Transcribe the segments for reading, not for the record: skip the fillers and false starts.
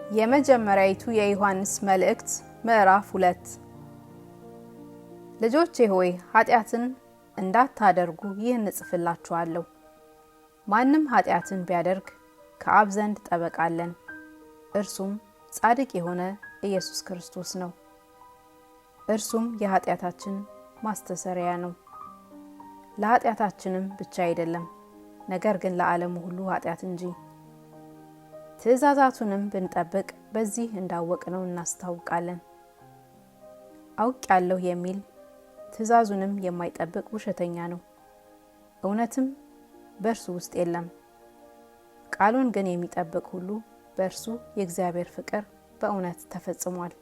የመጀመሪያይቱ የዮሐንስ መልእክት ምዕራፍ 2 ልጆቼ ሆይ ኃጢአትን እንዳታደርጉ ይህን እጽፍላችኋለሁ። ማንም ኃጢአትን ቢያደርግ ከአብ ዘንድ ጠበቃ አለን፣ እርሱም ጻድቅ የሆነ ኢየሱስ ክርስቶስ ነው። እርሱም የኃጢአታችን ማስተሰሪያ ነው። ለኃጢአታችንም ብቻ አይደለም፣ ነገር ግን ለዓለሙ ሁሉ ኃጢአት እንጂ። ትእዛዛቱንም ብንጠብቅ በዚህ እንዳወቅነው እናስታውቃለን። አውቃለሁ የሚል ትእዛዙንም የማይጠብቅ ውሸተኛ ነው፣ እውነትም በእርሱ ውስጥ የለም። ቃሉን ግን የሚጠብቅ ሁሉ በእርሱ የእግዚአብሔር ፍቅር በእውነት ተፈጽሟል።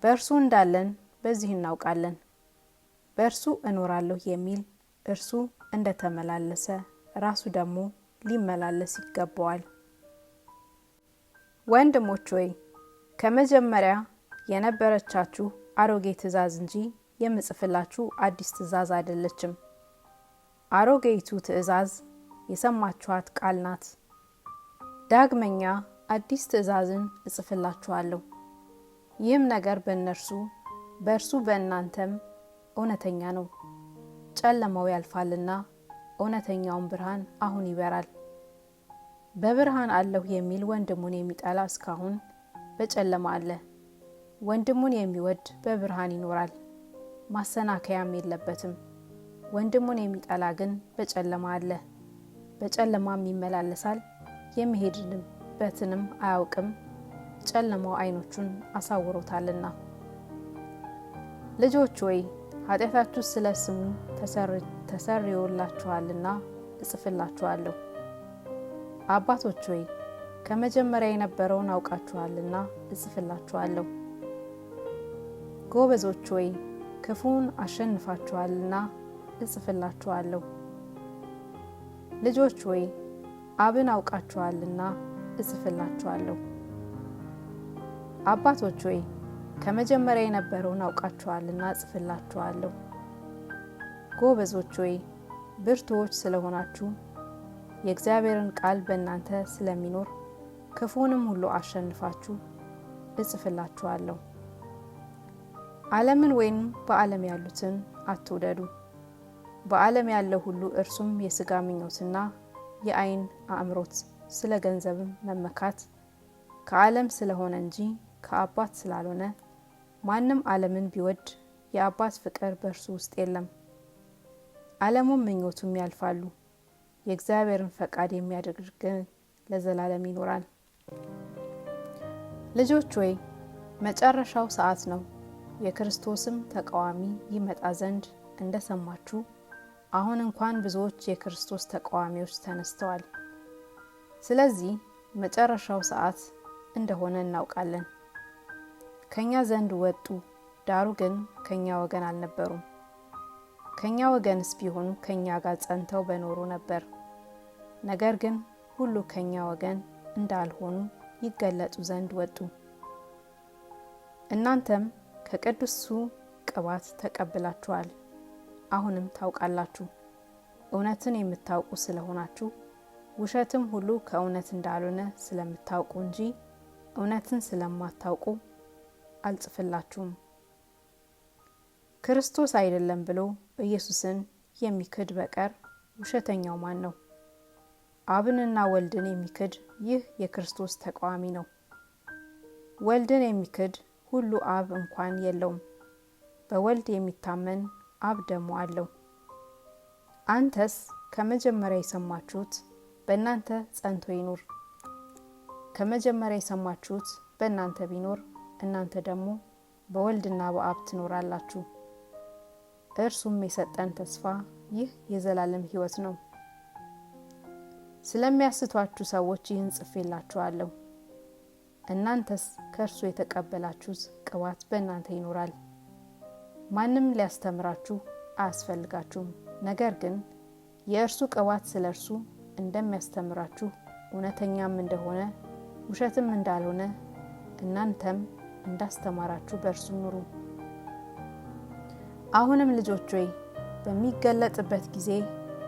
በእርሱ እንዳለን በዚህ እናውቃለን። በእርሱ እኖራለሁ የሚል እርሱ እንደተመላለሰ ራሱ ደግሞ ሊመላለስ ይገባዋል። ወንድሞች ሆይ ከመጀመሪያ የነበረቻችሁ አሮጌ ትእዛዝ እንጂ የምጽፍላችሁ አዲስ ትእዛዝ አይደለችም። አሮጌይቱ ትእዛዝ የሰማችኋት ቃል ናት። ዳግመኛ አዲስ ትእዛዝን እጽፍላችኋለሁ። ይህም ነገር በእርሱ በእናንተም እውነተኛ ነው። ጨለማው ያልፋልና እውነተኛውን ብርሃን አሁን ይበራል። በብርሃን አለሁ የሚል ወንድሙን የሚጠላ እስካሁን በጨለማ አለ። ወንድሙን የሚወድ በብርሃን ይኖራል፣ ማሰናከያም የለበትም። ወንድሙን የሚጠላ ግን በጨለማ አለ፣ በጨለማም ይመላለሳል፣ የሚሄድበትንም አያውቅም፣ ጨለማው ዓይኖቹን አሳውሮታልና። ልጆች ሆይ ኃጢአታችሁ ስለ ስሙ ተሰርዮላችኋልና እጽፍላችኋለሁ። አባቶች ሆይ ከመጀመሪያ የነበረውን አውቃችኋልና እጽፍላችኋለሁ። ጎበዞች ሆይ ክፉን አሸንፋችኋልና እጽፍላችኋለሁ። ልጆች ሆይ አብን አውቃችኋልና እጽፍላችኋለሁ። አባቶች ሆይ ከመጀመሪያ የነበረውን አውቃችኋልና እጽፍላችኋለሁ። ጎበዞች ሆይ ብርቱዎች ስለሆናችሁ የእግዚአብሔርን ቃል በእናንተ ስለሚኖር ክፉንም ሁሉ አሸንፋችሁ እጽፍላችኋለሁ። ዓለምን ወይም በዓለም ያሉትን አትውደዱ። በዓለም ያለው ሁሉ እርሱም የሥጋ ምኞትና የዓይን አእምሮት፣ ስለ ገንዘብም መመካት ከዓለም ስለሆነ እንጂ ከአባት ስላልሆነ፣ ማንም ዓለምን ቢወድ የአባት ፍቅር በእርሱ ውስጥ የለም። ዓለሙም ምኞቱም ያልፋሉ፣ የእግዚአብሔርን ፈቃድ የሚያደርግ ግን ለዘላለም ይኖራል። ልጆች ሆይ መጨረሻው ሰዓት ነው። የክርስቶስም ተቃዋሚ ይመጣ ዘንድ እንደሰማችሁ አሁን እንኳን ብዙዎች የክርስቶስ ተቃዋሚዎች ተነስተዋል። ስለዚህ መጨረሻው ሰዓት እንደሆነ እናውቃለን። ከኛ ዘንድ ወጡ፣ ዳሩ ግን ከኛ ወገን አልነበሩም። ከኛ ወገንስ ቢሆኑ ከኛ ጋር ጸንተው በኖሩ ነበር። ነገር ግን ሁሉ ከኛ ወገን እንዳልሆኑ ይገለጡ ዘንድ ወጡ። እናንተም ከቅዱሱ ቅባት ተቀብላችኋል፣ አሁንም ታውቃላችሁ። እውነትን የምታውቁ ስለሆናችሁ ውሸትም ሁሉ ከእውነት እንዳልሆነ ስለምታውቁ እንጂ እውነትን ስለማታውቁ አልጽፍላችሁም። ክርስቶስ አይደለም ብሎ ኢየሱስን የሚክድ በቀር ውሸተኛው ማን ነው? አብንና ወልድን የሚክድ ይህ የክርስቶስ ተቃዋሚ ነው። ወልድን የሚክድ ሁሉ አብ እንኳን የለውም። በወልድ የሚታመን አብ ደግሞ አለው። አንተስ ከመጀመሪያ የሰማችሁት በእናንተ ጸንቶ ይኑር። ከመጀመሪያ የሰማችሁት በእናንተ ቢኖር እናንተ ደግሞ በወልድና በአብ ትኖራላችሁ። እርሱም የሰጠን ተስፋ ይህ የዘላለም ሕይወት ነው። ስለሚያስቷችሁ ሰዎች ይህን ጽፌላችኋለሁ። እናንተስ ከእርሱ የተቀበላችሁት ቅባት በእናንተ ይኖራል። ማንም ሊያስተምራችሁ አያስፈልጋችሁም። ነገር ግን የእርሱ ቅባት ስለ እርሱ እንደሚያስተምራችሁ እውነተኛም እንደሆነ ውሸትም እንዳልሆነ እናንተም እንዳስተማራችሁ በእርሱ ኑሩ። አሁንም ልጆች ሆይ በሚገለጥበት ጊዜ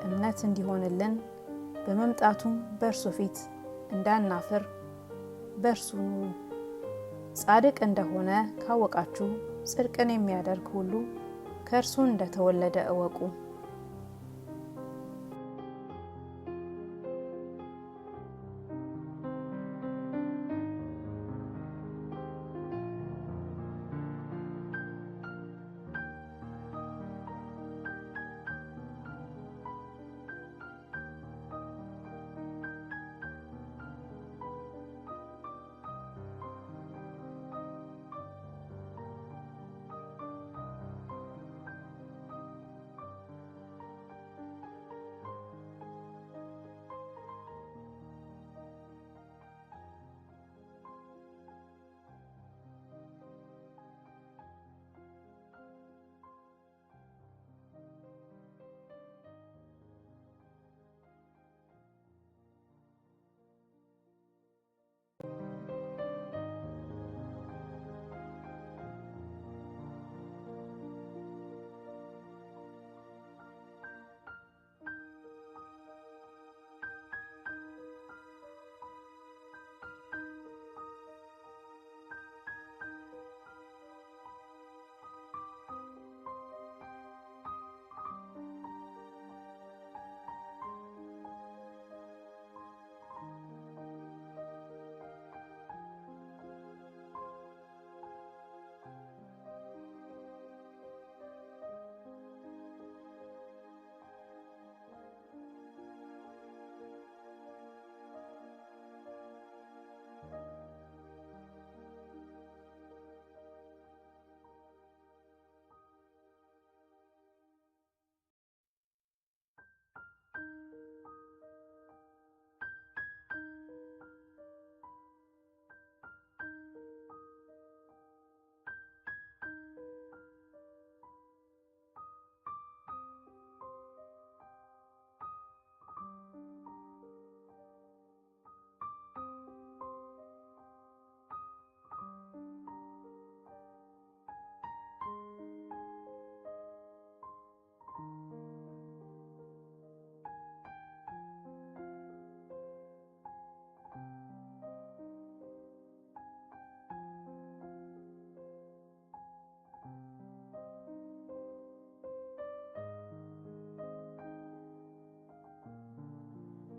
እምነት እንዲሆንልን በመምጣቱም በእርሱ ፊት እንዳናፍር በእርሱ ኑሩ። ጻድቅ እንደሆነ ካወቃችሁ ጽድቅን የሚያደርግ ሁሉ ከእርሱ እንደተወለደ እወቁ።